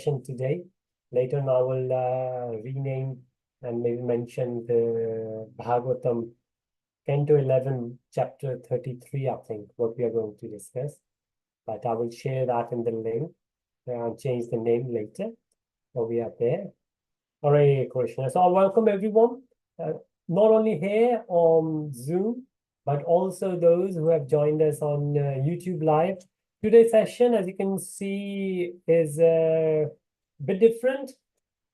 session today. Later on, I will rename and maybe mention the Bhagavatam 10 to 11, chapter 33, I think, what we are going to discuss. But I will share that in the link and change the name later. So we are there. Hare Krishna. So I welcome everyone, not only here on Zoom, but also those who have joined us on YouTube Live. Today's session, as you can see, is a bit different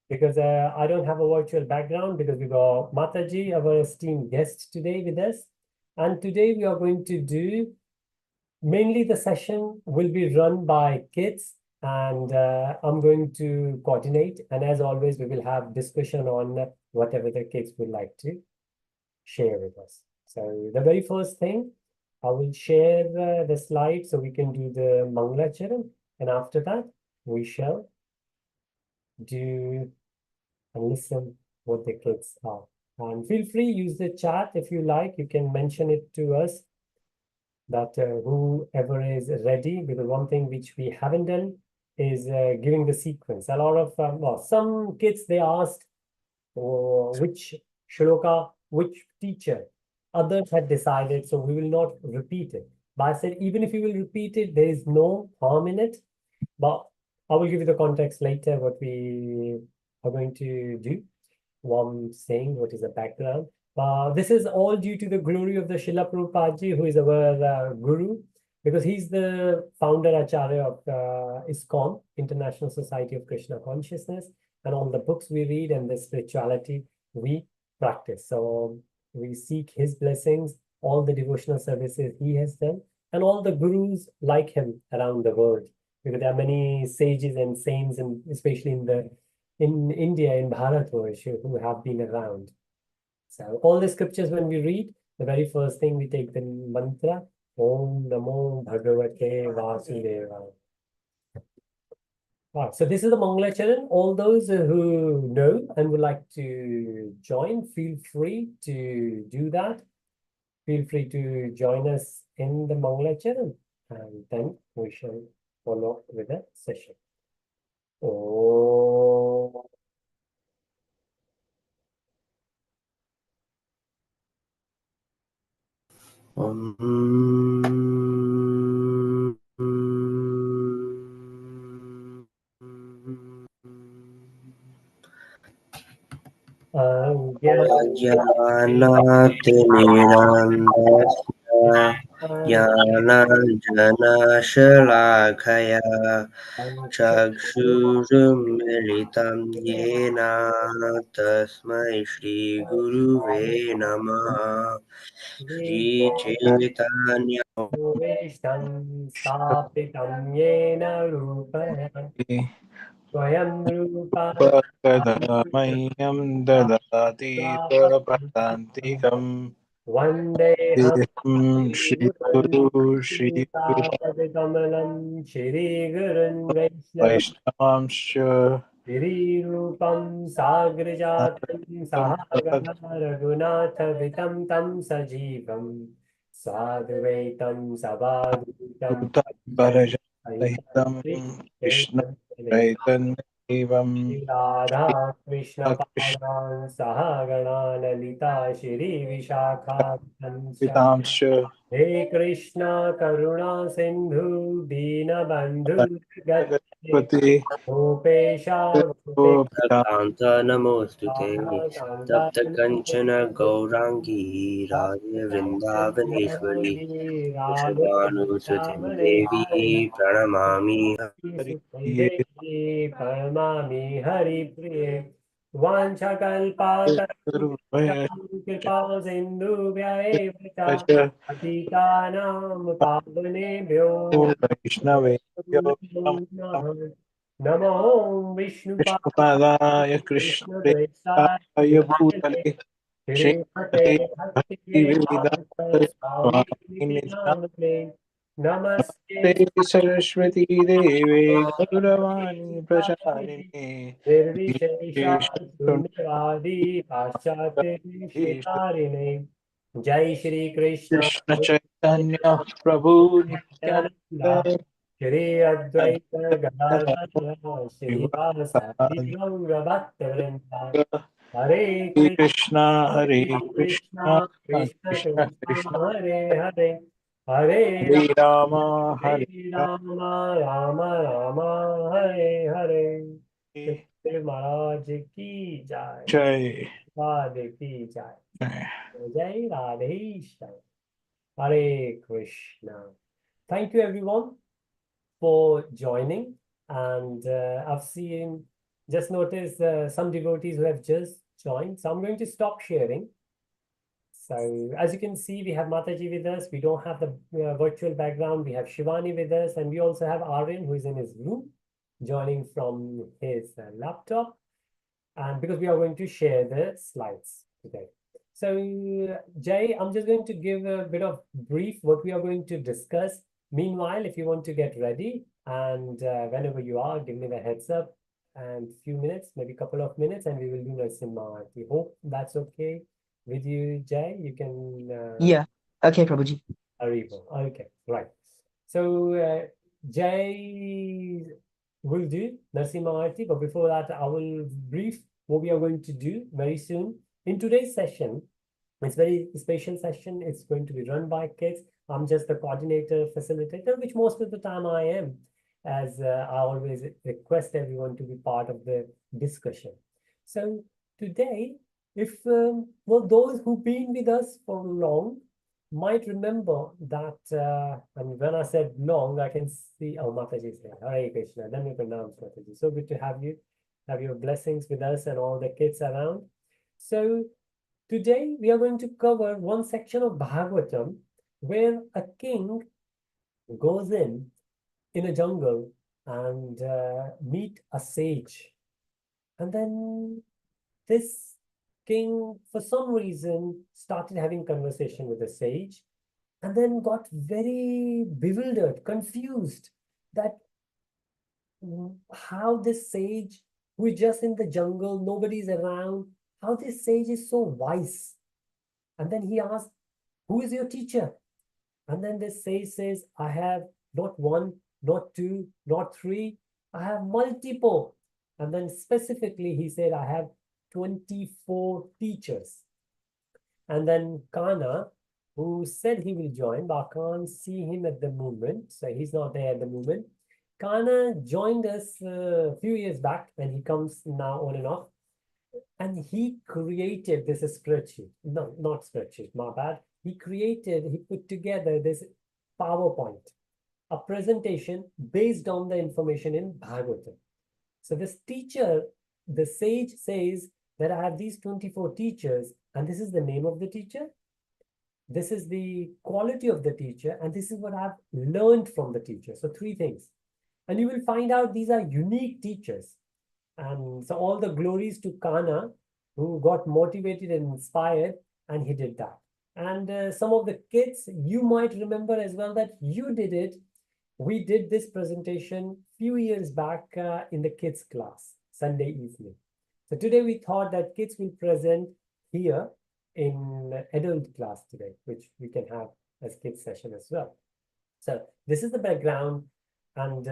because I don't have a virtual background because we got Mataji, our esteemed guest today with us. And today we are going to do, mainly the session will be run by kids and I'm going to coordinate. And as always, we will have discussion on whatever the kids would like to share with us. So the very first thing, I will share the slide so we can do the Mangalacharan. And after that, we shall do and listen what the kids are. And feel free, use the chat if you like. You can mention it to us that whoever is ready, because one thing which we haven't done is giving the sequence. A lot of, well, some kids, they asked which shloka, which teacher. Others had decided, so we will not repeat it. But I said, even if you will repeat it, there is no harm in it. But I will give you the context later, what we are going to do. One saying, what is the background. This is all due to the glory of the Srila Prabhupada Ji, who is our guru, because he's the founder Acharya of ISKCON, International Society of Krishna Consciousness, and all the books we read and the spirituality we practice. So we seek his blessings, all the devotional services he has done, and all the gurus like him around the world, because there are many sages and saints, and especially in India, in Bharatvarsh, who have been around. So all the scriptures, when we read, the very first thing we take the mantra, Om Namo Bhagavate Vasudevaya. So this is the Mangalacharan. All those who know and would like to join, feel free to do that. Feel free to join us in the Mangalacharan, and then we shall follow with the session. Oh. ज्ञानाञ्जनशलाकया चक्षुरुन्मिलितं येन तस्मै श्रीगुरुवे नमः। श्रीचैतन्य स्थापितं येन रूपः स्वयं रूपा मह्यं ददाति स्वपदान्तिकम् वन्देऽहं श्रीगुरु श्रीयुतापदकमलं श्रीगुरुन् वैष्णवांश्च श्रीरूपं साग्रजातं सहागमः रघुनाथवितं तं सजीवं साद्वैतं सवाद्वैतं परजनसहितं कृष्ण चैतन्यदेवं राधा कृष्णपादान् सहगणा ललिता श्रीविशाखान्वितांश्च पितांश्च हे कृष्णा करुणा सिन्धु दीनबन्धु गणपति गोपेशा कान्त नमोऽस्तुते तप्त कंचन गौरांगी राधे वृन्दावनेश्वरी वृषभानुसुते देवी प्रणमामि देवी प्रणमामि हरिप्रिये कृपा सिन्धुभ्य एव च पतितानां पावनेभ्यो वैष्णवेभ्यो नमो विष्णुपादाय विष्णुपादाय कृष्णप्रेष्ठाय भूतले श्रीमते श्रीमते भक्तिवेदान्त स्वामिने नामने नमस्ते सरस्वती देवे गौरवाणी प्रचारिणे निर्विशेषशून्यवादी पाश्चात्य विचारिणे जय श्री कृष्ण कृष्ण चैतन्य प्रभु Nityanand Shri Advaita Gadadhara Shivasati Gaura Bhaktavrinda Hare Hare Krishna, Krishna, Krishna Krishna Krishna, Krishna, Hare Hare, Hare Hare Rama, Hare Hare Rama, Rama Rama, Hare Hare. Hare. Sukhdev Maharaj ki jai, Jai. Radhe ki jai, Jai. Jai Radhe Shyam. Hare Krishna. Thank you everyone for joining. And I've seen, just noticed some devotees who have just joined. So I'm going to stop sharing. So as you can see, we have Mataji with us. We don't have the virtual background. We have Shivani with us, and we also have Aryan, who is in his room, joining from his laptop. And because we are going to share the slides today. So Jay, I'm just going to give a bit of brief what we are going to discuss. Meanwhile, if you want to get ready, and whenever you are, give me the heads up, and few minutes, maybe a couple of minutes, and we will do Narasimha. We hope that's okay with you, Jay. You can Yeah. Okay, Prabhuji. Aribo. Okay, right. So Jay will do Narasimha Arti, but before that, I will brief what we are going to do very soon. In today's session, it's very special session. It's going to be run by kids. I'm just the coordinator, facilitator, which most of the time I am, as I always request everyone to be part of the discussion. So today, if well, those who've been with us for long might remember that, and when I said long, I can see, oh, Mataji is there. Hare Krishna. Then we pronounce Mataji. So good to have you, have your blessings with us and all the kids around. So today we are going to cover one section of Bhagavatam where a king goes in a jungle and meet a sage. And then this king, for some reason, started having conversation with the sage and then got very bewildered, confused that how this sage, who is just in the jungle, nobody's around, how this sage is so wise. And then he asked, who is your teacher? And then this sage says, I have not one, not two, not three, I have multiple. And then specifically he said, I have 24 teachers. And then Kana, who said he will join, but I can't see him at the moment, so he's not there at the moment. Kana joined us a few years back, and he comes now on and off. And he created this spreadsheet. No, not spreadsheet, my bad. He put together this PowerPoint, a presentation based on the information in Bhagavatam. So this teacher, the sage says that I have these 24 teachers, and this is the name of the teacher. This is the quality of the teacher, and this is what I've learned from the teacher. So three things. And you will find out these are unique teachers. And so all the glories to Kana, who got motivated and inspired, and he did that. And some of the kids, you might remember as well that you did it. We did this presentation few years back in the kids class, Sunday evening. So today we thought that kids will present here in adult class today, which we can have as kids session as well. So this is the background, and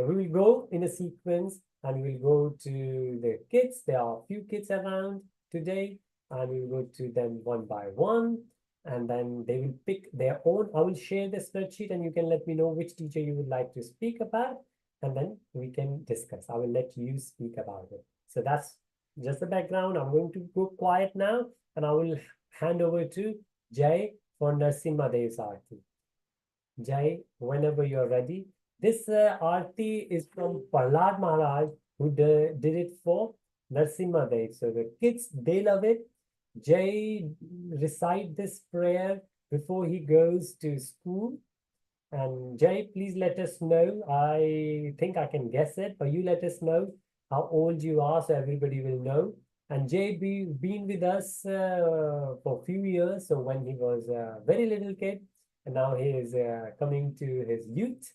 we will go in a sequence, and we'll go to the kids. There are a few kids around today, and we'll go to them one by one, and then they will pick their own. I will share the spreadsheet, and you can let me know which teacher you would like to speak about, and then we can discuss. I will let you speak about it. So that's just the background. I'm going to go quiet now, and I will hand over to Jay for Narasimha Dev's Aarti. Jay, whenever you're ready. This Aarti is from Prahlad Maharaj, who did it for Narasimha Dev. So the kids, they love it. Jay recite this prayer before he goes to school. And Jay, please let us know. I think I can guess it, but you let us know how old you are so everybody will know. And Jay been with us for a few years. So when he was a very little kid, and now he is coming to his youth.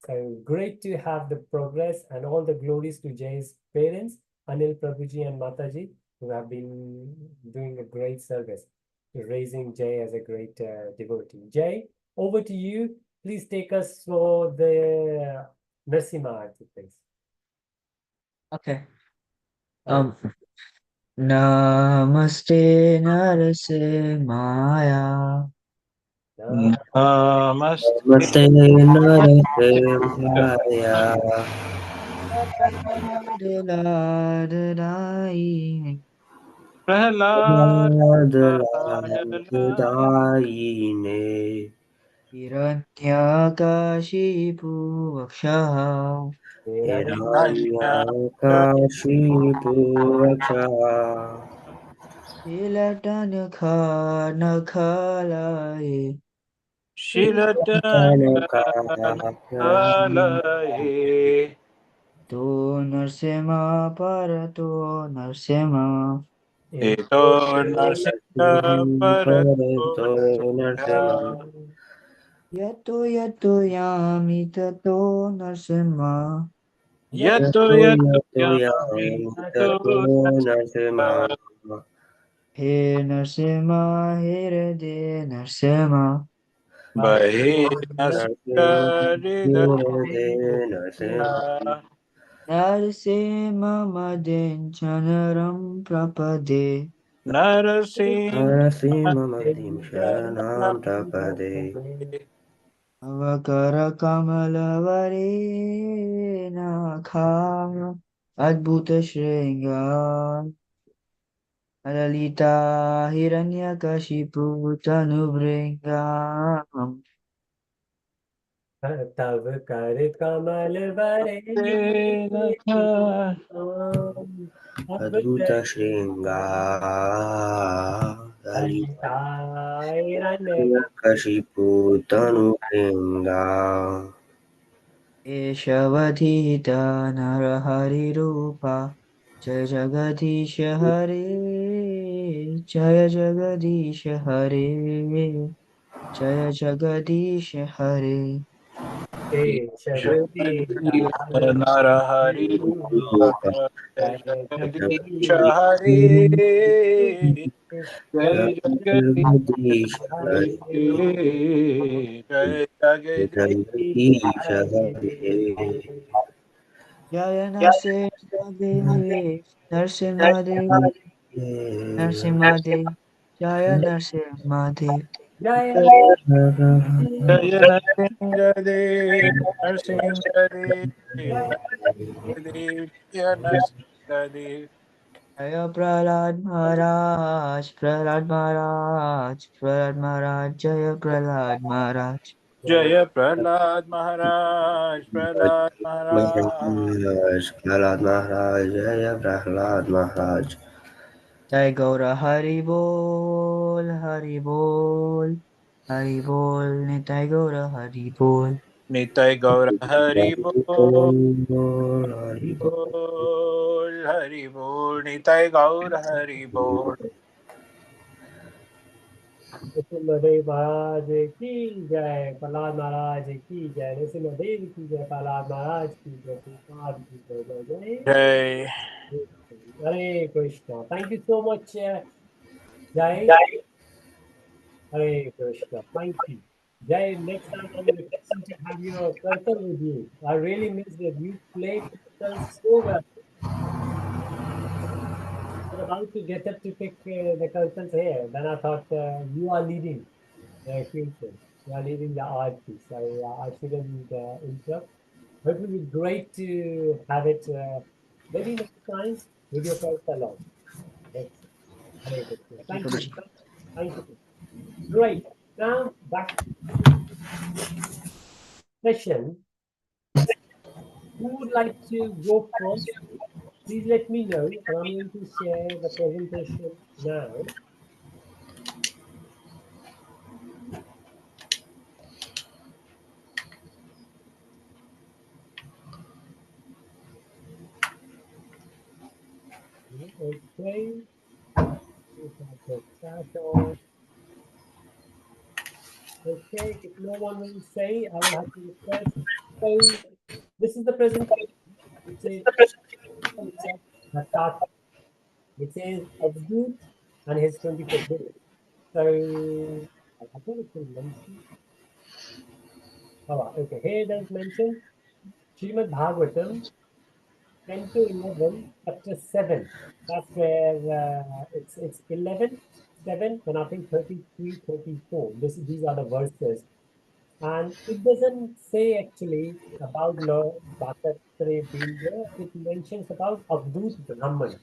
So great to have the progress, and all the glories to Jay's parents, Anil Prabhuji and Mataji, who have been doing a great service, raising Jay as a great devotee. Jay, over to you. Please take us for the Narasimha Arti, please. Okay. Namaste Narasimhaya. Namaste Namaste Narasimhaya. Prahlad Dayine. Hiranyakashipu Vakshaha. Hiranyakashipu Vakshaha. Shilatanakha Nakhalaye. Shilatanakalaye To Narsima Parato Narsima. Eto Narsimha Parato Narsimha Yato Yato Yami Tato Narsima. Yato Yato Yami Tato Narsimha He Narsima Hirade Narsima. Bahe Nasikari Narasimha. Narsima Madin Chanaram Prapade. Narasimha Madhim Sharanam Prapade. Avakara Kamalavari Nakha Adbhuta Shringa Alalita Hiranyakashipu Tanubringam. तव कर कमल वरे Adbhuta Shringa Kashipu Tanu Shringa. Eshavadhita Narahari Rupa Jaya Jagadish Hare Jaya Jagadish Hare Jaya Jagadish Hare. Narahari Jagadish Hare Jai Jagadish Jagadish Jai Jagadish Jaya Narsimhadev, Narsimhadev, Narsimhadev, Jaya Narsimhadev. जय Jaya Narsingadev Narsingadev Narsingadev Jaya Narsingadev Jaya Prahlad Maharaj, Prahlad Maharaj, Prahlad Maharaj, Jaya Prahlad Maharaj. Jaya Prahlad Maharaj Prahlad Maharaj Prahlad Maharaj, Jaya Prahlad Maharaj. Jai Gaura Hari Bol, Hari Bol, Hari Bol, Nitai Gaura Hari Bol. Nitai Gaura Hari Bol Hari Bol Hari Bol Nitai Gaura Hari Bol Narasimhadeva महाराज की जय, प्रहलाद महाराज की जय, नरसिम्हदेव की जय, प्रहलाद महाराज की जय, प्रभुपाद की जय, जय Jai जय। Hare Krishna, thank you so much जय। Hare Krishna. Thank you. Jai, next time I'm requesting to have your kirtan with you. I really miss that. You played kirtan so well. I was about to get up to pick the kirtans here. Then I thought you are leading the kirtan. You are leading the aarti. So I shouldn't interrupt. But it would be great to have it maybe next time with your kirtan along. That's it. Hare Krishna. Thank you, Thank you. Prabhuji. Thank you. Great. Now back to the session. Who would like to go first? Please let me know. I'm going to share the presentation now. Okay. Okay, if no one will say, I will have to request. So this is the presentation. It says it says Avadut and his 24 days. So I thought it was mentioned. Oh, okay. Here it does mention Srimad Bhagavatam, Canto 11, Chapter 7. That's where it's 11, 7, and I think 33, 34. These are the verses. And it doesn't say actually about Lord Dattatreya being there. It mentions about Avdut Brahman.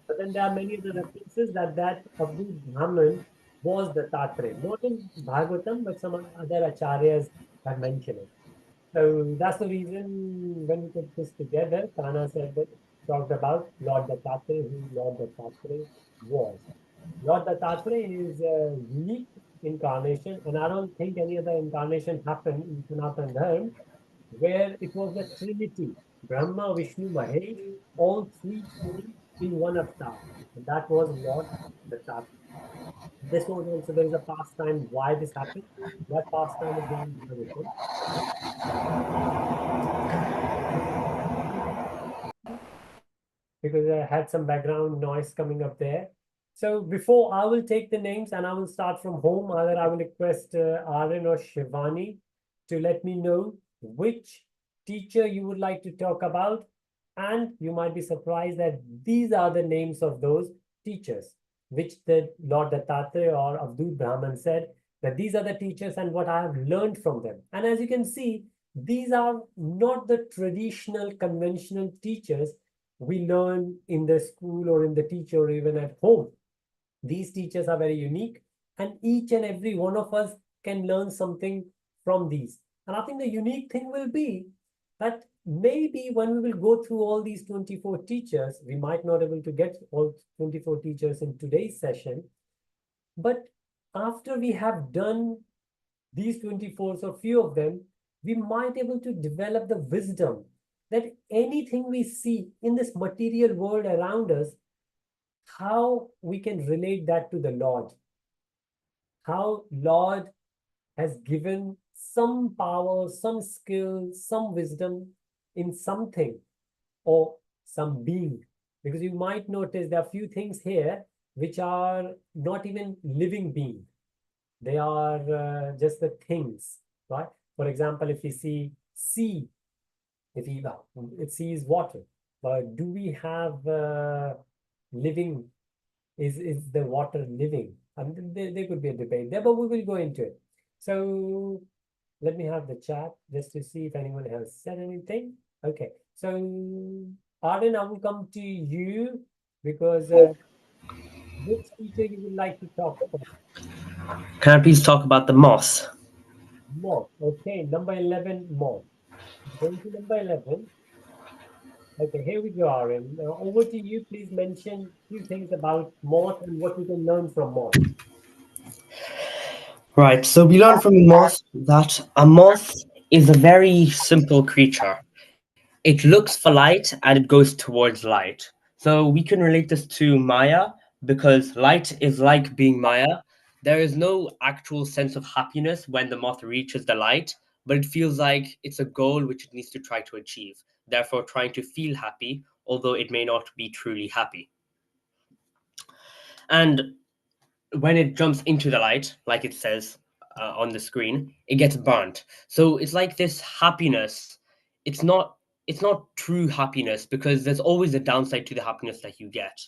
But then there are many other references that Avdut Brahman was the Dattatreya. Not in Bhagavatam, but some other acharyas have mentioned it. So that's the reason when we put this together, Kana said that talked about Lord Dattatreya, who Lord Dattatreya was. Lord Dattatreya is a unique incarnation, and I don't think any other incarnation happened in Sanatana Dharma where it was a trinity, Brahma, Vishnu, Mahesh, all three came in one avatar. And that was Lord Dattatreya. This was also, there is a pastime why this happened. That pastime is there in Bhagavatam. Because I had some background noise coming up there. So before I will take the names and I will start from home, either I will request Aryan or Shivani to let me know which teacher you would like to talk about. And you might be surprised that these are the names of those teachers, which the Lord Dattatreya or Avdut Brahman said that these are the teachers and what I have learned from them. And as you can see, these are not the traditional conventional teachers we learn in the school or in the teacher or even at home. These teachers are very unique, and each and every one of us can learn something from these. And I think the unique thing will be that maybe when we will go through all these 24 teachers, we might not able to get all 24 teachers in today's session, but after we have done these 24, so few of them, we might able to develop the wisdom that anything we see in this material world around us, how we can relate that to the Lord. How Lord has given some power, some skill, some wisdom in something or some being. Because you might notice there are few things here which are not even living being. They are just the things, right? For example, if you see sea, if you it sees water, but do we have living? Is the water living? And there could be a debate there, but we will go into it. So let me have the chat just to see if anyone has said anything. Okay, so Arden, I will come to you because which teacher you would like to talk about? Can I please talk about the moss? Moth. Okay, number 11, moth. Going to number 11. Okay, here we go, Aryan. Over to you. Please mention a few things about moth and what we can learn from moth. Right, so we learn from moth that a moth is a very simple creature. It looks for light and it goes towards light. So we can relate this to Maya because light is like being Maya. There is no actual sense of happiness when the moth reaches the light, but it feels like it's a goal which it needs to try to achieve, therefore trying to feel happy, although it may not be truly happy. And when it jumps into the light, like it says on the screen, it gets burnt. So it's like this happiness. It's not. It's not true happiness because there's always a downside to the happiness that you get,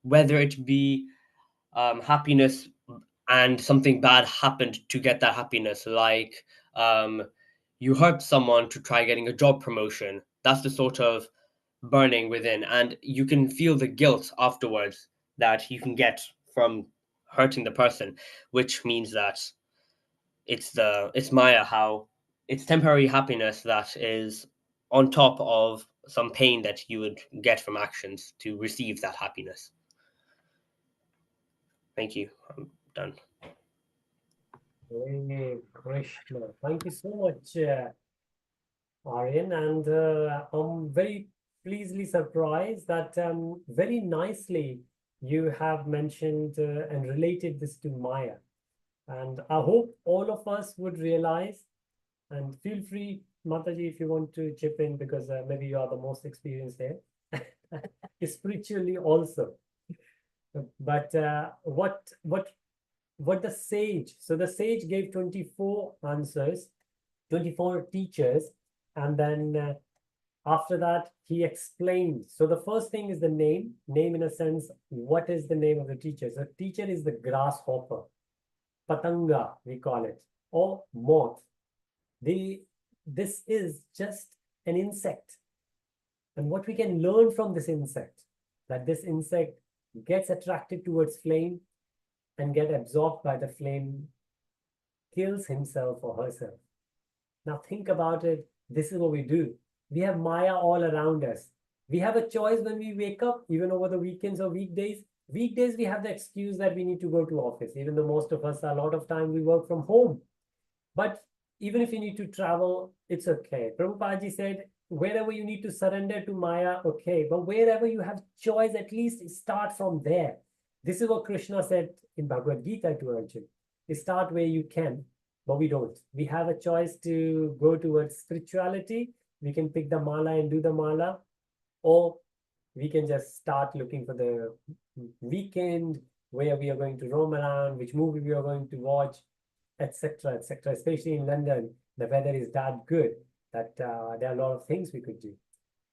whether it be happiness and something bad happened to get that happiness, like you hurt someone to try getting a job promotion. That's the sort of burning within, and you can feel the guilt afterwards that you can get from hurting the person, which means that it's Maya, how it's temporary happiness that is on top of some pain that you would get from actions to receive that happiness. Thank you. I'm done. Hey, Krishna. Thank you so much, Aryan. And I'm very pleasantly surprised that very nicely you have mentioned and related this to Maya. And I hope all of us would realize, and feel free, Mataji, if you want to chip in, because maybe you are the most experienced there, spiritually also. But what the sage, so the sage gave 24 answers, 24 teachers, and then After that, he explained. So the first thing is the name. Name in a sense, what is the name of the teacher? So teacher is the grasshopper, patanga, we call it, or moth. This is just an insect. And what we can learn from this insect, that this insect gets attracted towards flame and get absorbed by the flame, kills himself or herself. Now think about it. This is what we do. We have Maya all around us. We have a choice when we wake up, even over the weekends or weekdays. Weekdays, we have the excuse that we need to go to office, even though most of us, a lot of time, we work from home. But even if you need to travel, it's okay. Prabhupada ji said, wherever you need to surrender to Maya, okay. But wherever you have choice, at least start from there. This is what Krishna said in Bhagavad Gita to Arjuna. Start where you can, but we don't. We have a choice to go towards spirituality. We can pick the mala and do the mala, or we can just start looking for the weekend, where we are going to roam around, which movie we are going to watch, etc., etc. Especially in London, the weather is that good that there are a lot of things we could do.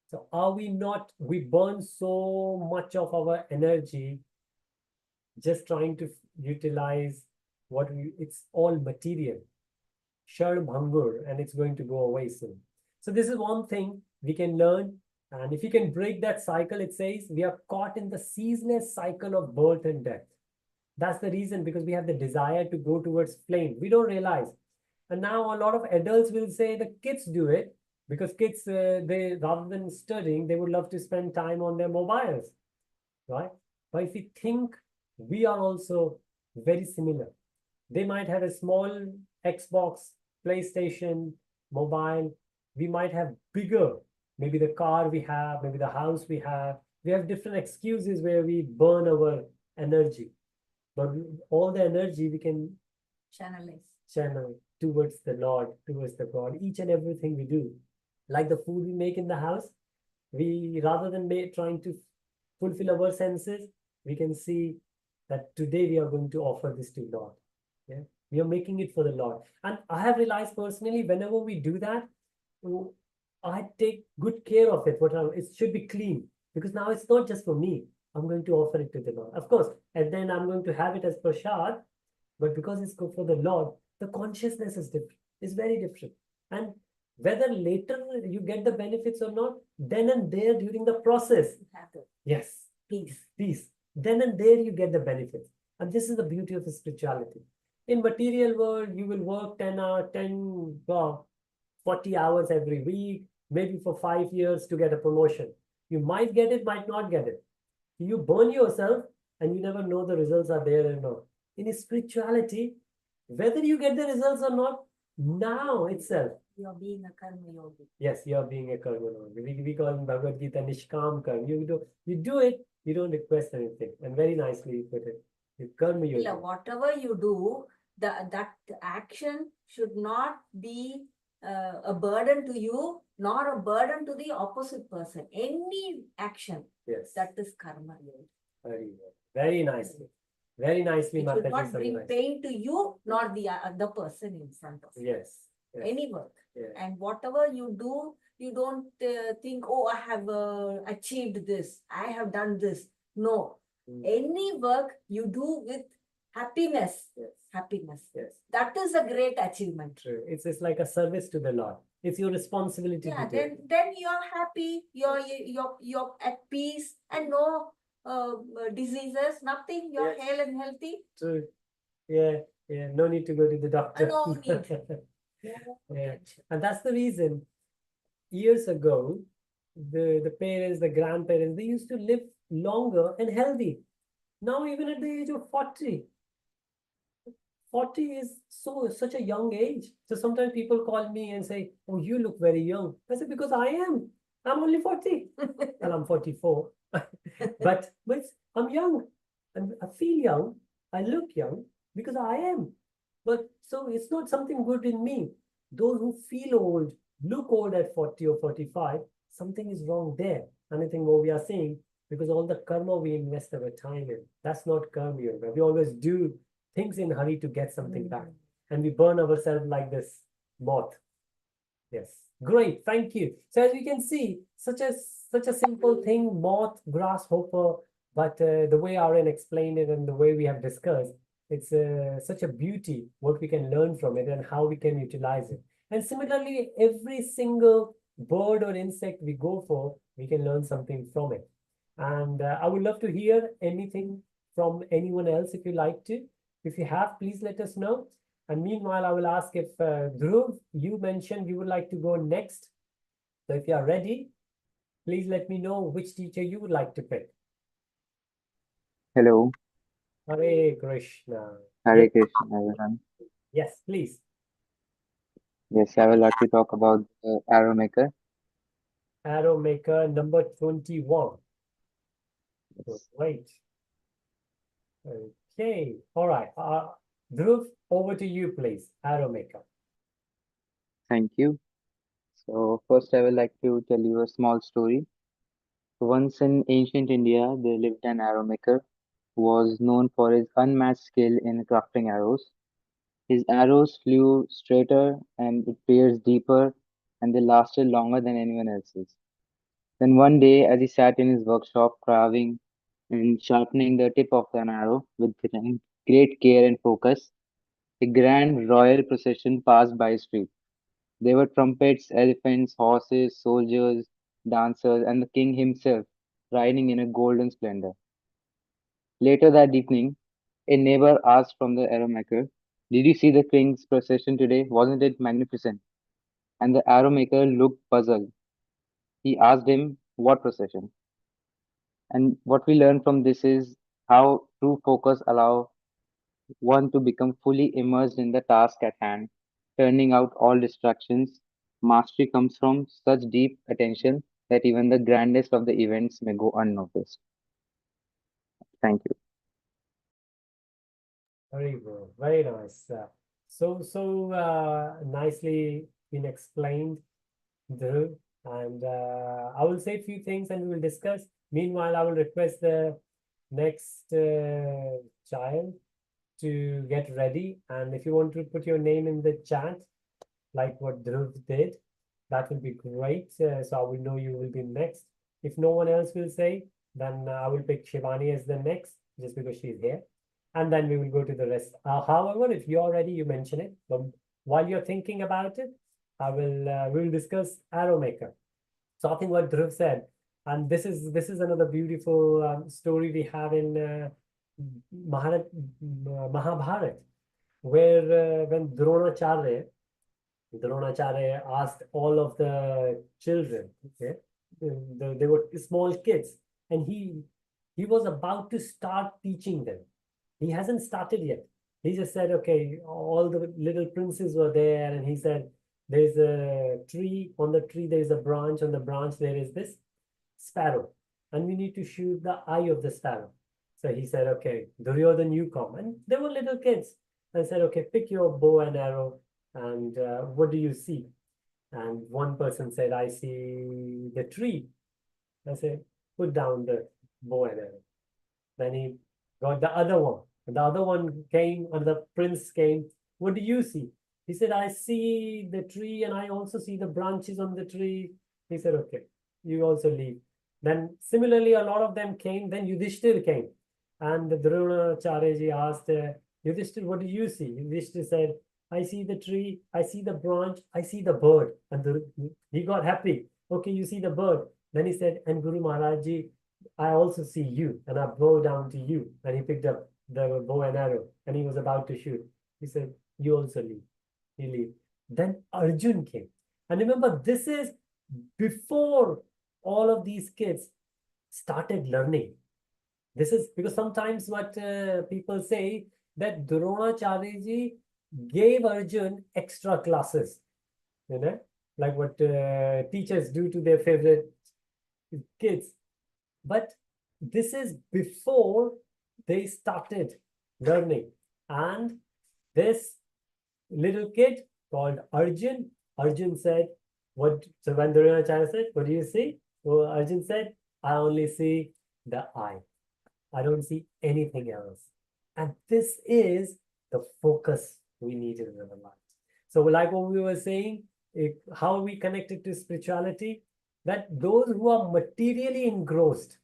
So are we not, we burn so much of our energy just trying to utilize what it's all material, Sharn Bhangur, and it's going to go away soon. So this is one thing we can learn. And if you can break that cycle, it says we are caught in the ceaseless cycle of birth and death. That's the reason, because we have the desire to go towards flame. We don't realize. And now a lot of adults will say the kids do it, because kids, they rather than studying, they would love to spend time on their mobiles, right? But if you think, we are also very similar. They might have a small Xbox, PlayStation, mobile. We might have bigger, maybe the car we have, maybe the house we have. We have different excuses where we burn our energy. But all the energy we can channel towards the Lord, towards the God, each and everything we do. Like the food we make in the house, we, rather than trying to fulfill our senses, we can see that today we are going to offer this to Lord. Yeah, we are making it for the Lord. And I have realized personally, whenever we do that, I take good care of it. It should be clean, because now it's not just for me. I'm going to offer it to the Lord, of course, and then I'm going to have it as prasad. But because it's good for the Lord, the consciousness is different. It's very different. And whether later you get the benefits or not, then and there during the process, yes, peace. Then and there you get the benefits. And this is the beauty of the spirituality. In material world, you will work 40 hours every week, maybe for 5 years to get a promotion. You might get it, might not get it. You burn yourself and you never know the results are there or not. In spirituality, whether you get the results or not, now itself, you're being a karma yogi. Yes, you're being a karma yogi. We call in Bhagavad Gita Nishkam Karma. You do it, you don't request anything. And very nicely you put it. You karma yogi. Whatever you do, that action should not be a burden to you, nor a burden to the opposite person. Any action, yes, that is karma yogi. Very well. Very nicely. Very nicely. It should not bring pain to you, nor the other person in front of you. Yes. Any work. Yes. And whatever you do, you don't think, oh, I have achieved this, I have done this. No. Any work you do with happiness. Yes. Happiness. Yes. That is a great achievement. True. It's like a service to the Lord. It's your responsibility to do it. Then you're happy, you're at peace, and no diseases, nothing. You're Yes. hale and healthy. True. Yeah. No need to go to the doctor. No need. Yeah. And that's the reason years ago, the parents, the grandparents, they used to live longer and healthy. Now, even at the age of 40 is such a young age. So sometimes people call me and say, oh, you look very young. I said, because I am. I'm only 40. Well, I'm 44. but I'm young. And I feel young. I look young because I am. But so it's not something good in me. Those who feel old, look old at 40 or 45, something is wrong there. And I think what we are saying, because all the karma we invest our time in, that's not karma yoga. We always do things in hurry to get something back. And we burn ourselves like this moth. Yes. Great, thank you. So as you can see, such a simple thing, moth, grasshopper, but the way Aaron explained it and the way we have discussed, it's such a beauty what we can learn from it and how we can utilize it. And similarly, every single bird or insect we go for, we can learn something from it. And I would love to hear anything from anyone else if you like to. If you have, please let us know. And meanwhile, I will ask if Dhruv, you mentioned you would like to go next. So if you are ready, please let me know which teacher you would like to pick. Hello, Hare Krishna. Hare Krishna, everyone. Yes, please. Yes, I would like to talk about the Arrow Maker. Arrow Maker number 21. Great. Okay. All right. Dhruv, over to you, please. Arrow Maker. Thank you. So first, I would like to tell you a small story. Once in ancient India, there lived an arrow maker who was known for his unmatched skill in crafting arrows. His arrows flew straighter and it pierced deeper, and they lasted longer than anyone else's. Then one day, as he sat in his workshop carving and sharpening the tip of an arrow with great care and focus, a grand royal procession passed by his street. There were trumpets, elephants, horses, soldiers, dancers, and the king himself riding in a golden splendor. Later that evening, a neighbor asked from the arrow maker, "Did you see the king's procession today? Wasn't it magnificent?" And the arrow maker looked puzzled. He asked him, "What procession?" And what we learn from this is how true focus allows one to become fully immersed in the task at hand, turning out all distractions. Mastery comes from such deep attention that even the grandest of the events may go unnoticed. Thank you. Very good. Very nice. So nicely been explained, Dhruv. And I will say a few things and we will discuss. Meanwhile, I will request the next child to get ready. And if you want to put your name in the chat, like what Dhruv did, that will be great. So I will know you will be next. If no one else will say, then I will pick Shivani as the next, just because she's here. And then we will go to the rest. However, if you're ready, you mention it. But while you're thinking about it, we will discuss Arrow Maker. So I think what Dhruv said, and this is another beautiful story we have in Mahabharata, where when Dronacharya asked all of the children, okay, they were small kids, and he was about to start teaching them. He hasn't started yet. He just said, okay, all the little princes were there, and he said, there's a tree, on the tree there is a branch, on the branch there is this sparrow, and we need to shoot the eye of the sparrow. So he said, okay, Duryodhan, you come. And they were little kids. And said, okay, pick your bow and arrow, and what do you see? And one person said, I see the tree. I said, put down the bow and arrow. Then he got the other one. And the other one came, and the prince came. What do you see? He said, I see the tree, and I also see the branches on the tree. He said, okay, you also leave. Then similarly, a lot of them came. Then Yudhishthir came. And the Dronacharya asked, Yudhishthir, what do you see? Yudhishthir said, I see the tree, I see the branch, I see the bird. And he got happy. Okay, you see the bird. Then he said, and Guru Maharaj Ji, I also see you, and I bow down to you. And he picked up the bow and arrow, and he was about to shoot. He said, you also leave. He leave. Then Arjun came. And remember, this is before all of these kids started learning. This is because sometimes what people say that Dronacharya Ji gave Arjun extra classes, you know, like what teachers do to their favorite kids. But this is before they started learning. And this little kid called Arjun, Arjun said, what? So when Dronacharya said, what do you see? So Arjun said, I only see the eye. I don't see anything else. And this is the focus we need in our lives. So like what we were saying, how are we connected to spirituality? That those who are materially engrossed,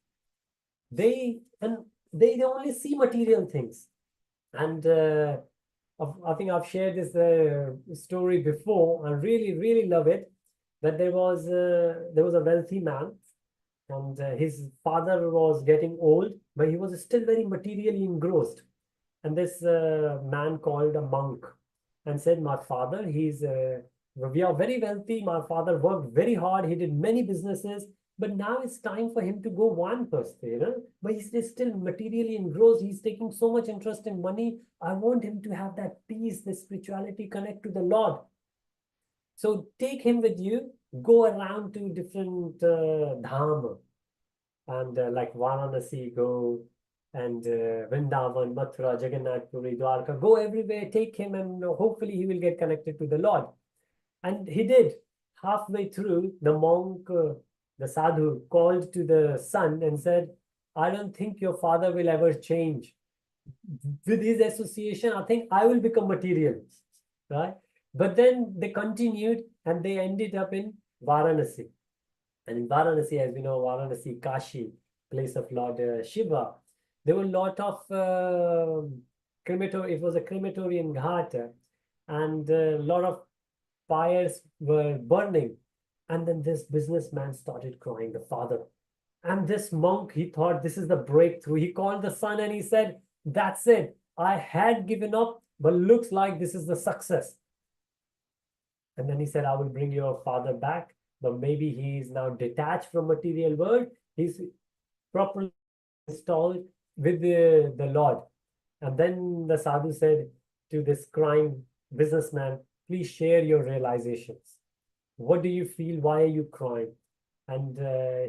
they only see material things. And I think I've shared this story before. I really love it. That there was a wealthy man, and his father was getting old, but he was still very materially engrossed. And this man called a monk and said, "My father, we are very wealthy. My father worked very hard. He did many businesses, but now it's time for him to go one person, But he's still materially engrossed. He's taking so much interest in money. I want him to have that peace, the spirituality, connect to the Lord. So take him with you. Go around to different dham, and like Varanasi, go, and Vrindavan, Mathura, Jagannath Puri, Dwarka, go everywhere, take him, and hopefully he will get connected to the Lord." And he did. Halfway through, the monk, the sadhu, called to the son and said, "I don't think your father will ever change. With his association, I think I will become material." Right? But then they continued and they ended up in Varanasi. And in Varanasi, as we know, Varanasi, Kashi, place of Lord Shiva, there were a lot of crematory. It was a crematorium ghat, and a lot of fires were burning. And then this businessman started crying, the father. And this monk, he thought this is the breakthrough. He called the son and he said, "That's it. I had given up, but looks like this is the success." And then he said, "I will bring your father back, but maybe he is now detached from material world. He's properly installed with the Lord." And then the sadhu said to this crying businessman, "Please share your realizations. What do you feel? Why are you crying?" And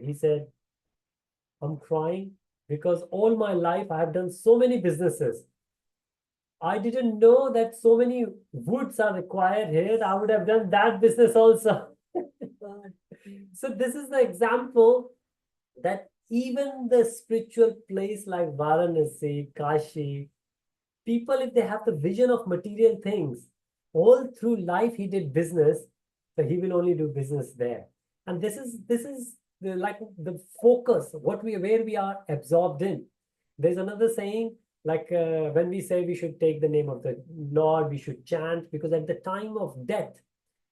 he said, "I'm crying because all my life I have done so many businesses. I didn't know that so many woods are required here. I would have done that business also." So this is the example that even the spiritual place like Varanasi, Kashi, people, if they have the vision of material things, all through life he did business, so he will only do business there. And this is the focus, where we are absorbed in. There's another saying, like when we say we should take the name of the Lord, we should chant, because at the time of death,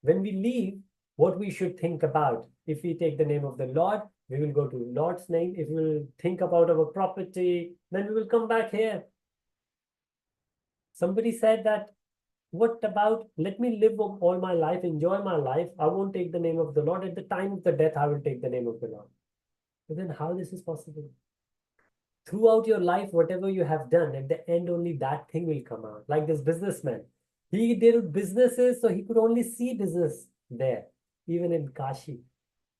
when we leave, what we should think about. If we take the name of the Lord, we will go to Lord's name. If we will think about our property, then we will come back here. Somebody said that, "What about, let me live all my life, enjoy my life. I won't take the name of the Lord. At the time of the death, I will take the name of the Lord." But then how this is possible? Throughout your life, whatever you have done, at the end, only that thing will come out. Like this businessman, he did businesses, so he could only see business there, even in Kashi.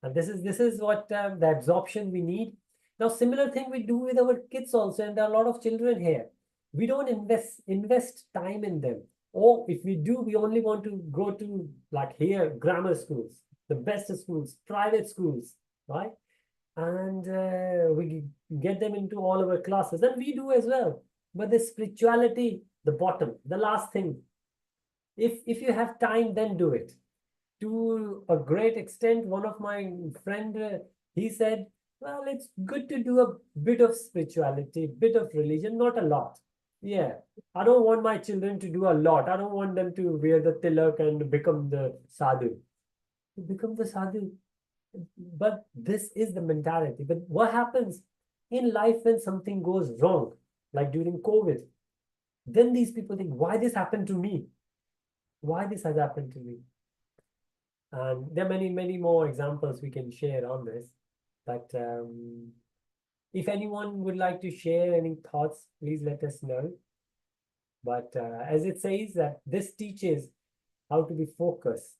And this is what the absorption we need. Now, similar thing we do with our kids also, and there are a lot of children here. We don't invest time in them. Or if we do, we only want to go to, like here, grammar schools, the best schools, private schools, right? And we get them into all our classes, and we do as well. But the spirituality, the bottom, the last thing. If you have time, then do it. To a great extent, one of my friend, he said, "Well, it's good to do a bit of spirituality, bit of religion, not a lot." Yeah, I don't want my children to do a lot. I don't want them to wear the tilak and become the sadhu. Become the sadhu. But this is the mentality. But what happens in life when something goes wrong, like during COVID? Then these people think, "Why this happened to me? Why this has happened to me?" And there are many more examples we can share on this. But if anyone would like to share any thoughts, please let us know. But as it says, that this teaches how to be focused.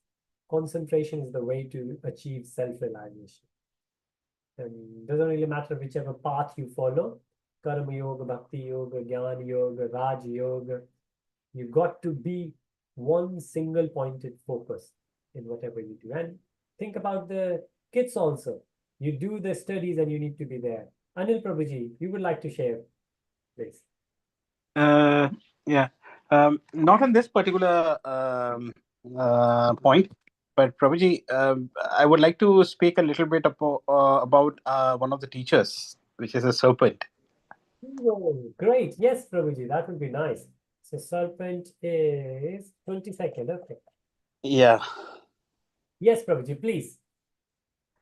Concentration is the way to achieve self-realization. And it doesn't really matter whichever path you follow, Karma Yoga, Bhakti Yoga, Jnana Yoga, Raj Yoga, you've got to be one single pointed focus in whatever you do. And think about the kids also. You do the studies and you need to be there. Anil Prabhuji, you would like to share, please. Yeah. Not on this particular point, But Prabhuji, I would like to speak a little bit about one of the teachers, which is a serpent. Oh, great. Yes, Prabhuji, that would be nice. So serpent is 22nd. Okay. Yeah. Yes, Prabhuji, please.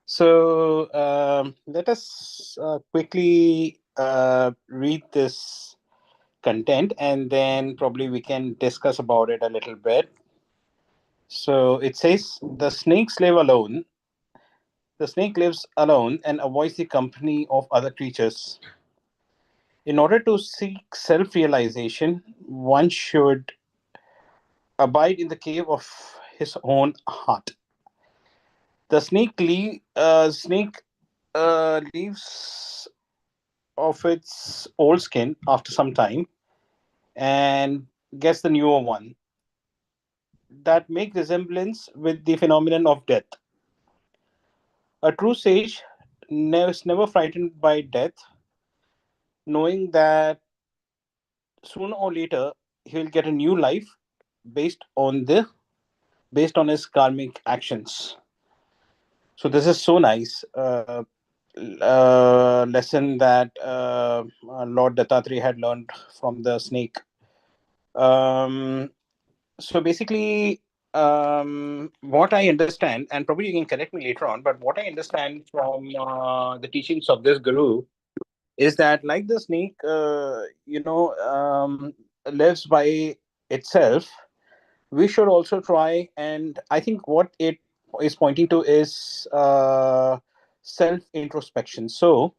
So let us quickly read this content, and then probably we can discuss about it a little bit. So it says, the snakes live alone. The snake lives alone and avoids the company of other creatures. In order to seek self realization, one should abide in the cave of his own heart. The snake leaves of its old skin after some time and gets the newer one that make resemblance with the phenomenon of death. A true sage is never frightened by death, knowing that sooner or later he'll get a new life based on the based on his karmic actions. So this is so nice lesson that Lord Dattatreya had learned from the snake. So basically, what I understand, and probably you can correct me later on, but what I understand from the teachings of this guru is that, like the snake, lives by itself, we should also try. And I think what it is pointing to is self introspection. So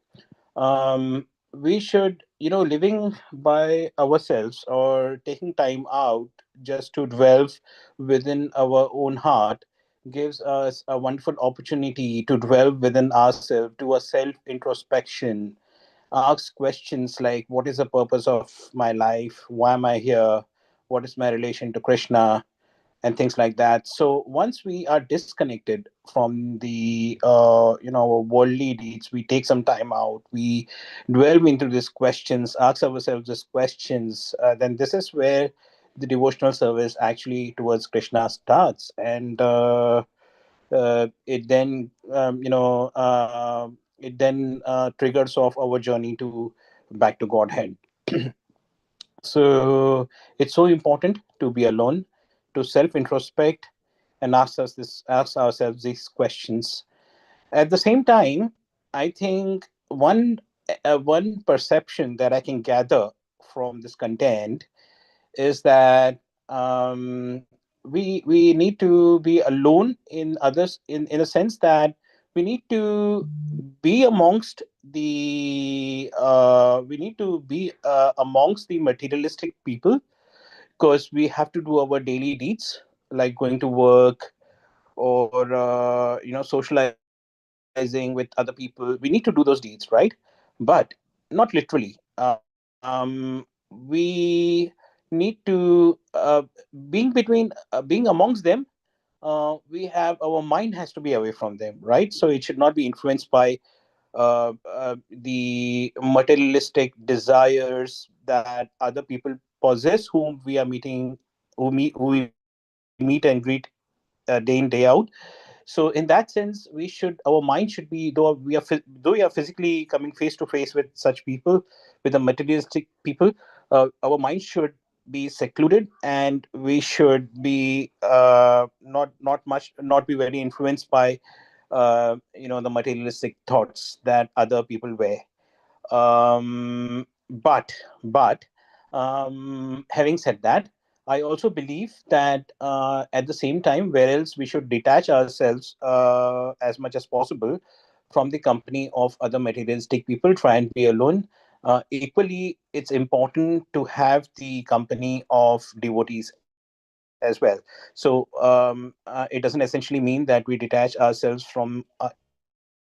we should, living by ourselves or taking time out just to dwell within our own heart gives us a wonderful opportunity to dwell within ourselves, do a self introspection, ask questions like, what is the purpose of my life, why am I here, what is my relation to Krishna, and things like that. So once we are disconnected from the worldly deeds, we take some time out, we delve into these questions, ask ourselves these questions, then this is where the devotional service actually towards Krishna starts. And it then triggers off our journey to back to Godhead. So it's so important to be alone, to self introspect, and ask ourselves these questions. At the same time, I think one perception that I can gather from this content is that we need to be alone in others, in a sense that we need to be amongst the materialistic people, because we have to do our daily deeds like going to work or socializing with other people. We need to do those deeds, right? But not literally. We need to being amongst them. We have our mind has to be away from them, right? So it should not be influenced by the materialistic desires that other people possess, whom we are meeting, who we meet and greet day in day out. So in that sense, our mind should be, though we are physically coming face to face with such people, with the materialistic people, our mind should be secluded, and we should be not be very influenced by the materialistic thoughts that other people wear. But having said that, I also believe that at the same time, where else we should detach ourselves as much as possible from the company of other materialistic people, try and be alone. Equally, it's important to have the company of devotees as well. So it doesn't essentially mean that we detach ourselves from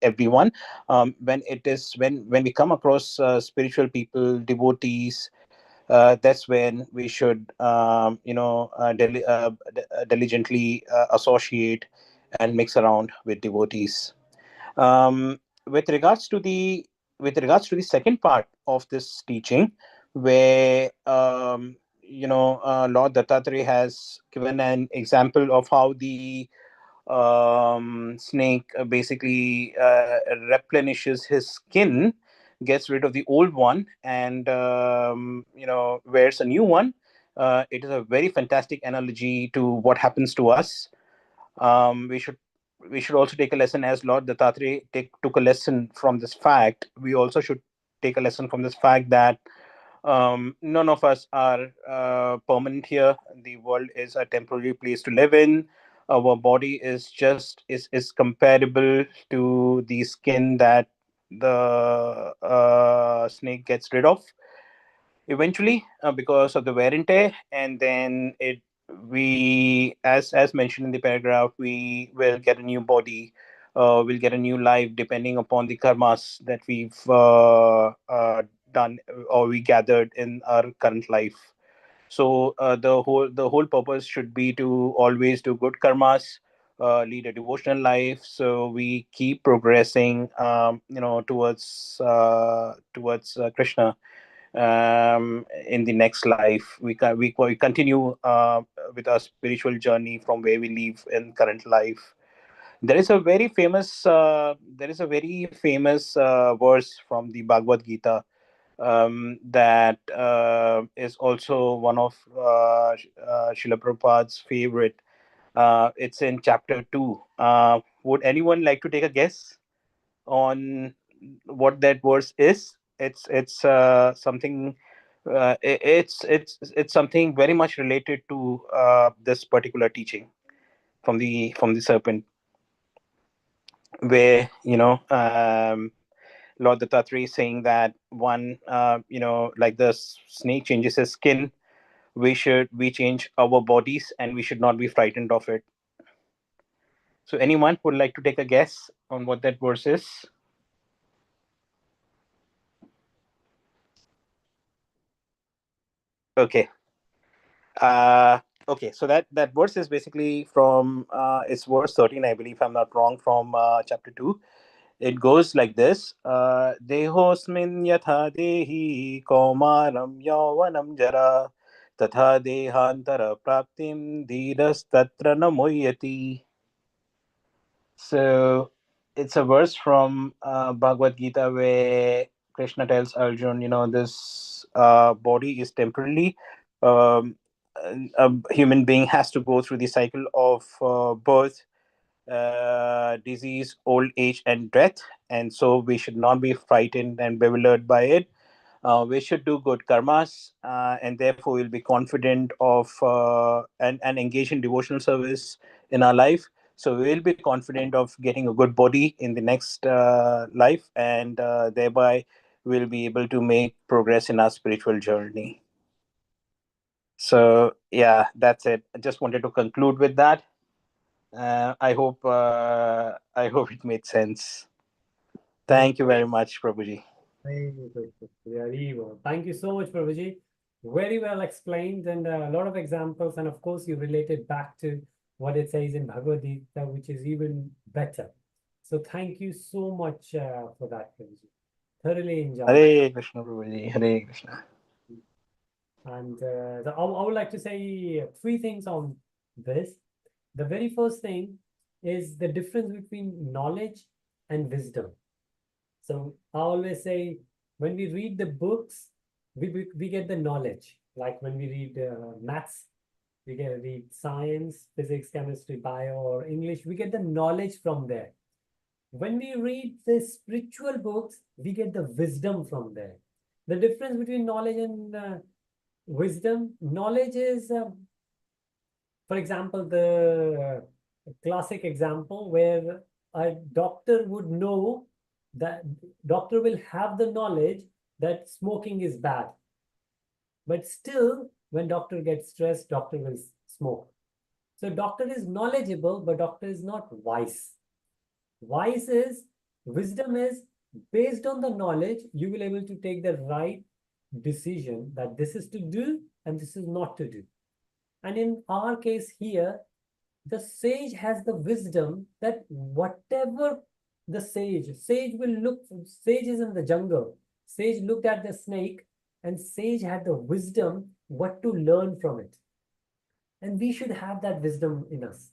everyone. When we come across spiritual people, devotees, that's when we should diligently associate and mix around with devotees. um, with regards to the second part of this teaching, where Lord Dattatreya has given an example of how the snake basically replenishes his skin, gets rid of the old one, and wears a new one. It is a very fantastic analogy to what happens to us. We should also take a lesson, as Lord Dattatreya took a lesson from this fact. We also should take a lesson from this fact that none of us are permanent here. The world is a temporary place to live in. Our body is comparable to the skin that the snake gets rid of eventually, because of the wear and tear. And then as mentioned in the paragraph, we will get a new body. We'll get a new life depending upon the karmas that we've done, or we gathered in our current life. So the whole purpose should be to always do good karmas, lead a devotional life, so we keep progressing, towards Krishna. In the next life, we continue with our spiritual journey from where we live in current life. There is a very famous verse from the Bhagavad Gita, that is also one of Srila Prabhupada's favorite. It's in chapter 2. Would anyone like to take a guess on what that verse is? It's something. It's something very much related to this particular teaching from the serpent, where Lord Dattatreya is saying that one, like the snake changes his skin, we change our bodies, and we should not be frightened of it. So anyone would like to take a guess on what that verse is? Okay. Okay, so that verse is basically from it's verse 13, I believe, if I'm not wrong, from chapter 2. It goes like this: Dehosmin yatha dehi kaumaram yavanam jara tatha dehantara praptim dhiras tatra namoyati. So it's a verse from Bhagavad Gita, where Krishna tells Arjun, this body is temporary. Um, a human being has to go through the cycle of birth, disease, old age, and death. And so we should not be frightened and bewildered by it. We should do good karmas, and therefore we'll be confident of and engage in devotional service in our life. So we'll be confident of getting a good body in the next life, and thereby we'll be able to make progress in our spiritual journey. So yeah, that's it. I just wanted to conclude with that. I hope it made sense. Thank you very much, Prabhuji. Very well. Thank you so much, Prabhuji. Very well explained, and a lot of examples. And of course, you related back to what it says in Bhagavad Gita, which is even better. So thank you so much for that, Prabhuji. Thoroughly enjoyed. Hare Krishna, Prabhuji. Hare Krishna. And I would like to say 3 things on this. The very first thing is the difference between knowledge and wisdom. So I always say, when we read the books, we get the knowledge. Like when we read maths, we read science, physics, chemistry, bio, or English, we get the knowledge from there. When we read the spiritual books, we get the wisdom from there. The difference between knowledge and wisdom, knowledge is, for example, the classic example where a doctor would know that doctor will have the knowledge that smoking is bad. But still, when doctor gets stressed, doctor will smoke. So doctor is knowledgeable, but doctor is not wise. Wisdom is based on the knowledge, you will able to take the right decision that this is to do and this is not to do. And in our case here, the sage has the wisdom that whatever the sage will look, sage is in the jungle. Sage looked at the snake and sage had the wisdom what to learn from it. And we should have that wisdom in us.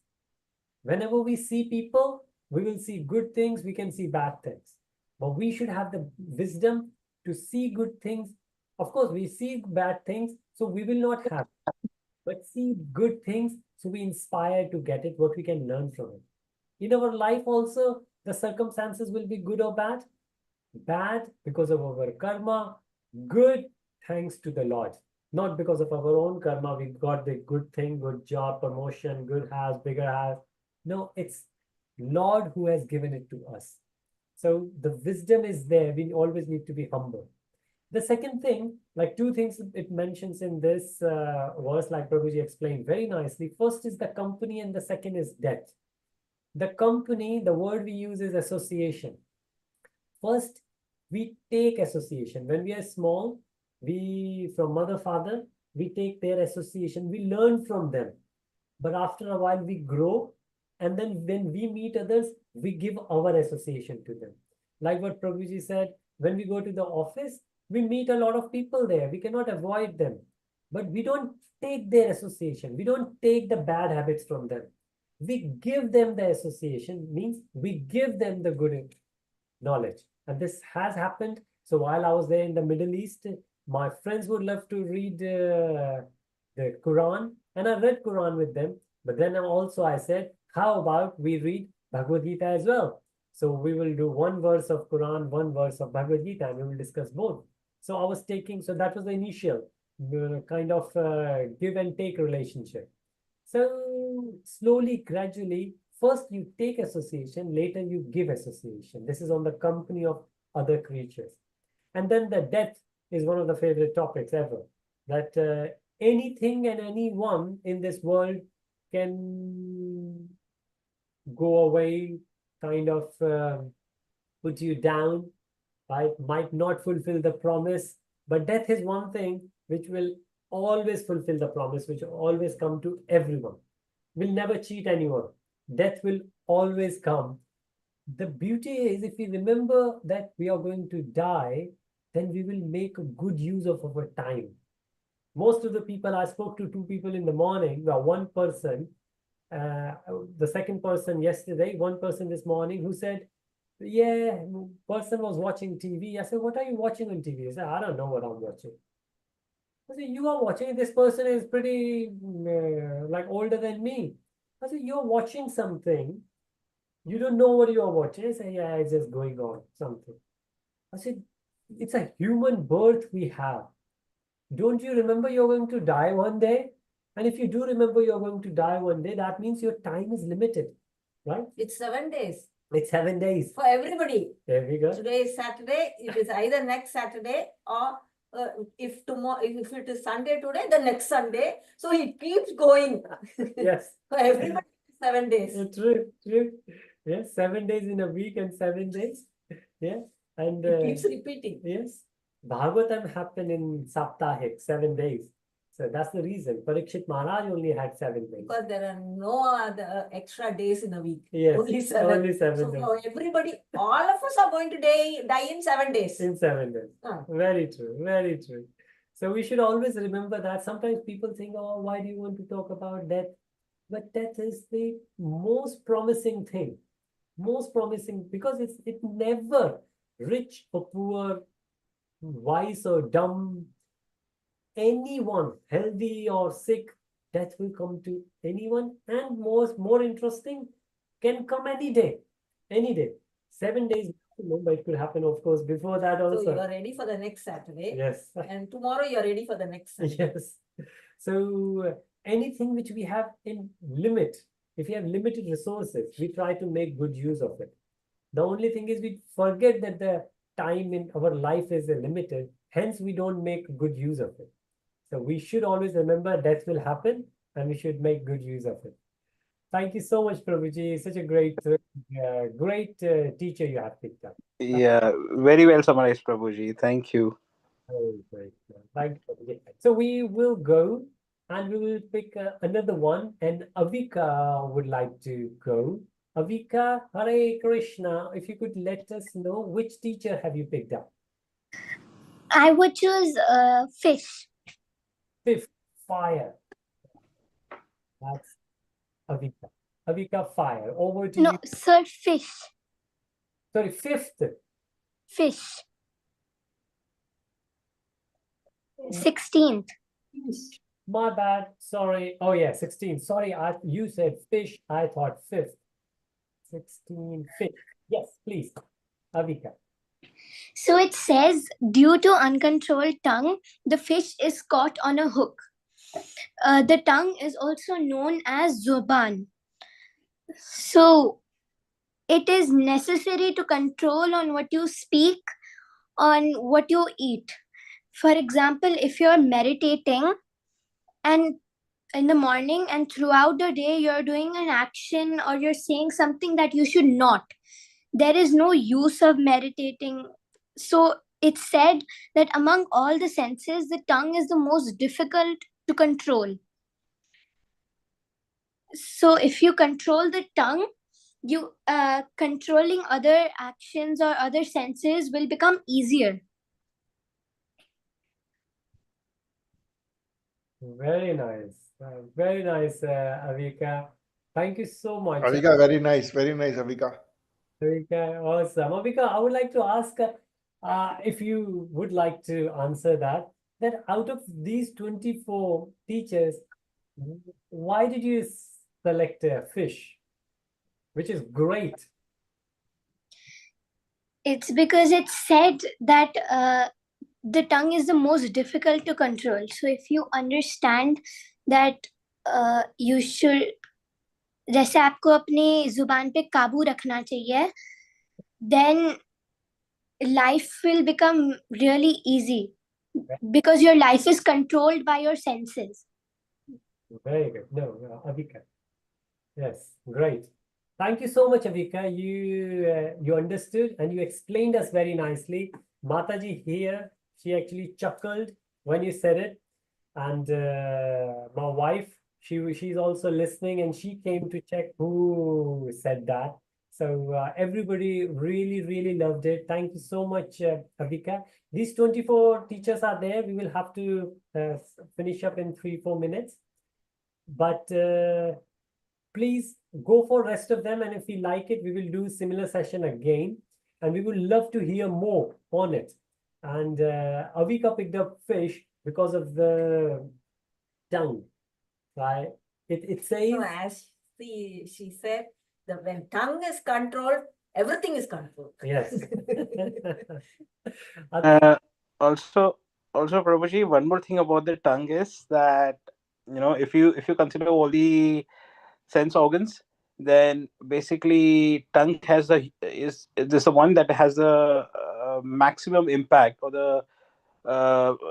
Whenever we see people, we will see good things, we can see bad things. But we should have the wisdom to see good things. Of course, we see bad things, so we will not have. But see good things, so we inspire to get it, what we can learn from it. In our life also, the circumstances will be good or bad. Bad because of our karma, good thanks to the Lord. Not because of our own karma, we got the good thing, good job, promotion, good house, bigger house. No, it's Lord who has given it to us. So the wisdom is there. We always need to be humble. The second thing, like two things it mentions in this verse, like Prabhuji explained very nicely. First is the company, and the second is death. The company, the word we use is association. First, we take association. When we are small, we, from mother, father, we take their association, we learn from them. But after a while, we grow. And then when we meet others, we give our association to them. Like what Prabhuji said, when we go to the office, we meet a lot of people there. We cannot avoid them. But we don't take their association. We don't take the bad habits from them. We give them the association, means we give them the good knowledge. And this has happened. So while I was there in the Middle East, my friends would love to read the Quran, and I read Quran with them. But then also I said, how about we read Bhagavad Gita as well? So we will do one verse of Quran, one verse of Bhagavad Gita, and we will discuss both. So I was taking, so that was the initial kind of give and take relationship. So slowly, gradually, first you take association, later you give association. This is on the company of other creatures. And then the death is one of the favorite topics ever. That anything and anyone in this world can go away, kind of put you down, right? Might not fulfill the promise. But death is one thing which will always fulfill the promise, which will always come to everyone. Will never cheat anyone. Death will always come. The beauty is, if we remember that we are going to die, then we will make a good use of our time. Most of the people, I spoke to two people in the morning, well, one person, the second person yesterday, one person this morning who said, yeah, person was watching TV. I said, what are you watching on TV? He said, I don't know what I'm watching. I said, you are watching, this person is pretty like older than me. I said, you're watching something. You don't know what you are watching. I said, yeah, it's just going on, something. I said, it's a human birth we have. Don't you remember you're going to die one day? And if you do remember you're going to die one day, that means your time is limited, right? It's 7 days It's 7 days. for everybody. There we go. Today is Saturday. It is either next Saturday or if tomorrow, if it is Sunday today, the next Sunday. So it keeps going. Yes. For everybody, 7 days. True, true. Yes, 7 days in a week and 7 days. Yes. And It keeps repeating. yes, Bhagavatam happened in Saptahik, 7 days. So that's the reason. Parikshit Maharaj only had 7 days. Because there are no other extra days in a week. Yes, Only 7. only 7 So days. for everybody, all of us are going to die in 7 days. In 7 days. Ah. Very true, very true. So we should always remember that. Sometimes people think, oh, why do you want to talk about death? But death is the most promising thing. Most promising, because it never, rich or poor, wise or dumb, anyone, healthy or sick, death will come to anyone. And more interesting, can come any day. Any day. 7 days, but it could happen, of course, before that So also. you are ready for the next Saturday. Yes. And tomorrow you are ready for the next Saturday. Yes. So anything which we have in limit, if we have limited resources, we try to make good use of it. The only thing is we forget that the time in our life is limited, hence we don't make good use of it. So we should always remember death will happen and we should make good use of it. Thank you so much, Prabhuji. Such a great teacher you have picked up. Yeah, very well summarized, Prabhuji. Thank you. Oh, great. Thank you. So we will go and we will pick another one, and Avika would like to go. Avika, Hare Krishna, if you could let us know which teacher have you picked up? I would choose fish. Fifth, fire. That's Avika. Avika, fire. Over to No, you. sir, fish. Sorry, fifth. Fish. 16th. My bad. Sorry. Oh yeah, 16. Sorry, you said fish. I thought fifth. 16 fish. Yes, please. Avika. So it says, due to uncontrolled tongue, the fish is caught on a hook. The tongue is also known as zuban. So it is necessary to control on what you speak, on what you eat. For example, if you're meditating and in the morning and throughout the day you're doing an action or you're saying something that you should not, there is no use of meditating. So it's said that among all the senses, the tongue is the most difficult to control. So if you control the tongue, you controlling other actions or other senses will become easier. Very nice. Very nice, Avika. Thank you so much. Avika, very nice, Avika. Avika, awesome. Avika, I would like to ask if you would like to answer that out of these 24 teachers, why did you select fish, which is great? It's because it's said that the tongue is the most difficult to control. So if you understand that you should, जैसे आपको अपनी जुबान पे काबू रखना चाहिए, then life will become really easy because your life is controlled by your senses. Very good. No, Avika. Yes, great. Thank you so much, Avika. You understood and you explained us very nicely. Mataji here, she actually chuckled when you said it. And my wife, she's also listening and she came to check who said that. So everybody really loved it. Thank you so much, Avika. These 24 teachers are there. We will have to finish up in 3-4 minutes. But please go for rest of them. And if we like it, we will do similar session again. And we would love to hear more on it. And Avika picked up fish because of the tongue, right? It says... No, as she said, that when tongue is controlled, everything is controlled. Yes. Also, Prabhuji, one more thing about the tongue is that, you know, if you consider all the sense organs, then basically tongue is the one that has the maximum impact or the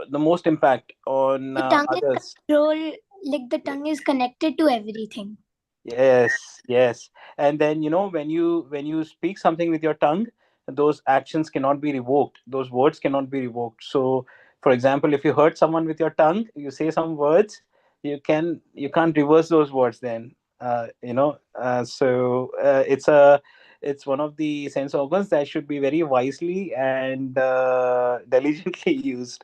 most impact on The tongue others. is control, like the tongue is connected to everything. Yes. And then, you know, when you speak something with your tongue, those actions cannot be revoked. Those words cannot be revoked. So, for example, if you hurt someone with your tongue, you say some words, you can't reverse those words then. So it's one of the sense organs that should be very wisely and diligently used.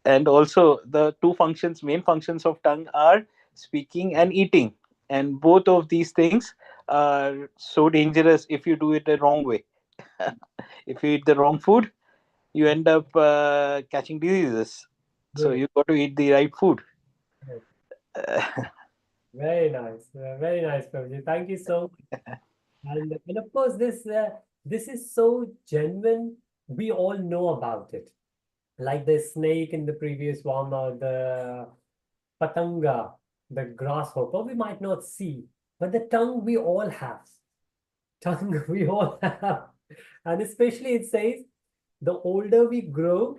And also the main functions of tongue are speaking and eating, and both of these things are so dangerous if you do it the wrong way. If you eat the wrong food, you end up catching diseases. So you got to eat the right food. Very nice, Prabhuji. Thank you so much. And of course, this is so genuine. We all know about it. Like the snake in the previous one, or the patanga, the grasshopper, we might not see, but the tongue we all have. Tongue we all have. And especially it says, the older we grow,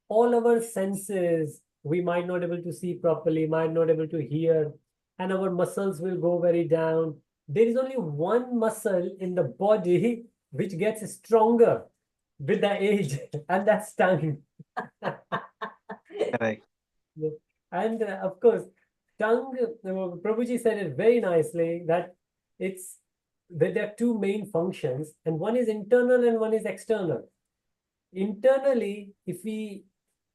all our senses, we might not able to see properly, might not able to hear, and our muscles will go very down. There is only one muscle in the body which gets stronger with the age, and that's tongue. Right. And of course, tongue, Prabhuji said it very nicely, that there are two main functions, and one is internal and one is external. Internally, if we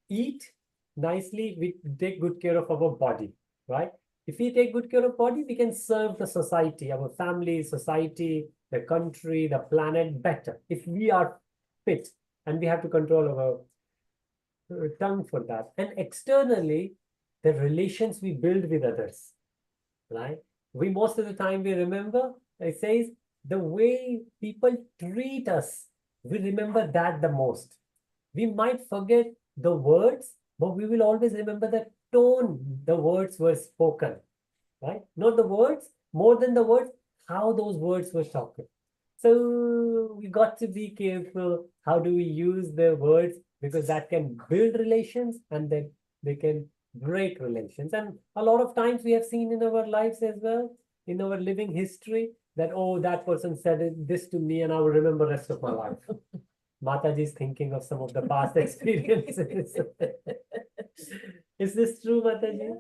eat nicely, we take good care of our body, right? If we take good care of body, we can serve the society, our family, society, the country, the planet better. If we are fit, and we have to control our tongue for that. And externally, the relations we build with others, right? We most of the time we remember, it says, the way people treat us, we remember that the most. We might forget the words, but we will always remember the tone the words were spoken, right? Not the words, more than the words, how those words were spoken. So we got to be careful. How do we use the words? Because that can build relations and then they can break relations. And a lot of times we have seen in our lives as well, in our living history, that, oh, that person said this to me and I will remember rest of my life. Mataji is thinking of some of the past experiences. Is this true, Mataji?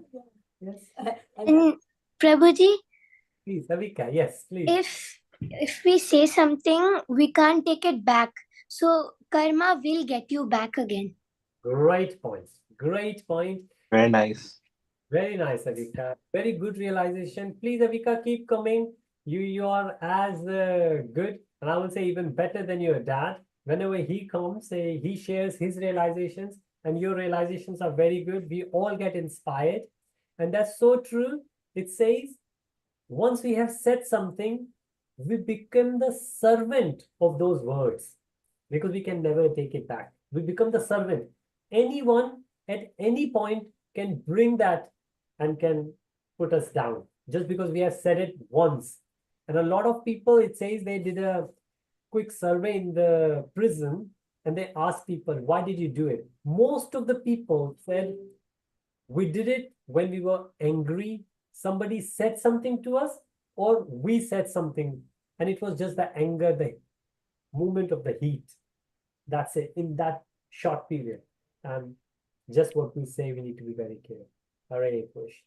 Yes. And Prabhuji, Please, Avika, yes, please. if we say something, we can't take it back. So karma will get you back again. Great point. Great point. Very nice. Very nice, Avika. Very good realization. Please, Avika, keep coming. You are as good, and I will say even better than your dad. Whenever he comes, he shares his realizations, and your realizations are very good. We all get inspired, and that's so true. It says, once we have said something, we become the servant of those words because we can never take it back. We become the servant. Anyone at any point can bring that and can put us down just because we have said it once. And a lot of people, it says they did a quick survey in the prison and they asked people, why did you do it? Most of the people said, we did it when we were angry. Somebody said something to us or we said something. And it was just the anger, the movement of the heat. That's it, in that short period. And just what we say, we need to be very careful. Hare Krishna.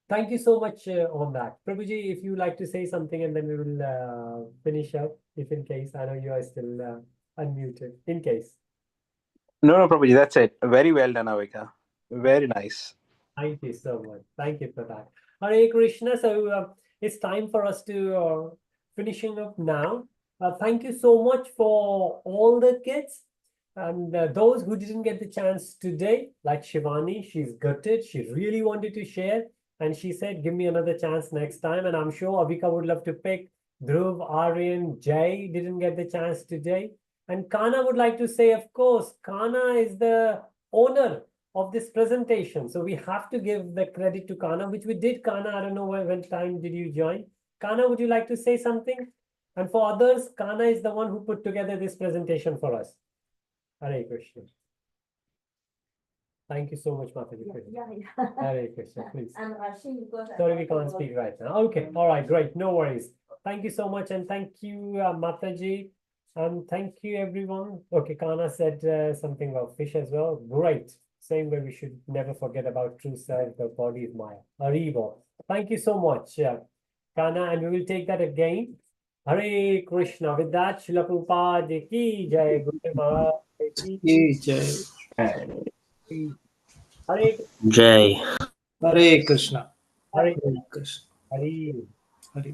Thank you so much on that. Prabhuji, if you like to say something and then we will finish up, if in case, I know you are still unmuted, in case. No, Prabhuji, that's it. Very well done, Avika. Very nice. Thank you so much. Thank you for that. Hare Krishna. So it's time for us to finishing up now. Thank you so much for all the kids. And those who didn't get the chance today, like Shivani, she's gutted. She really wanted to share. And she said, give me another chance next time. And I'm sure Avika would love to pick. Dhruv, Aryan, Jay didn't get the chance today. And Kana would like to say, of course, Kana is the owner of this presentation. So we have to give the credit to Kana, which we did. Kana, I don't know when time did you join. Kana, would you like to say something? And for others, Kana is the one who put together this presentation for us. Hare Krishna. Thank you so much, Mataji. Hare Krishna, please. I'm rushing because Sorry, we can't speak right now. Okay, all right, great, no worries. Thank you so much, and thank you, Mataji, and thank you, everyone. Okay, Kana said something about fish as well. Great. Same way we should never forget about true self, the body is Maya. Haribo. Thank you so much, Kana, and we will take that again. Hare Krishna. With that, Srila Prabhupada ki jai, Guru Maharaj ki Jai. Hare Jai. Hare Krishna. Hare Krishna. Hare. Hare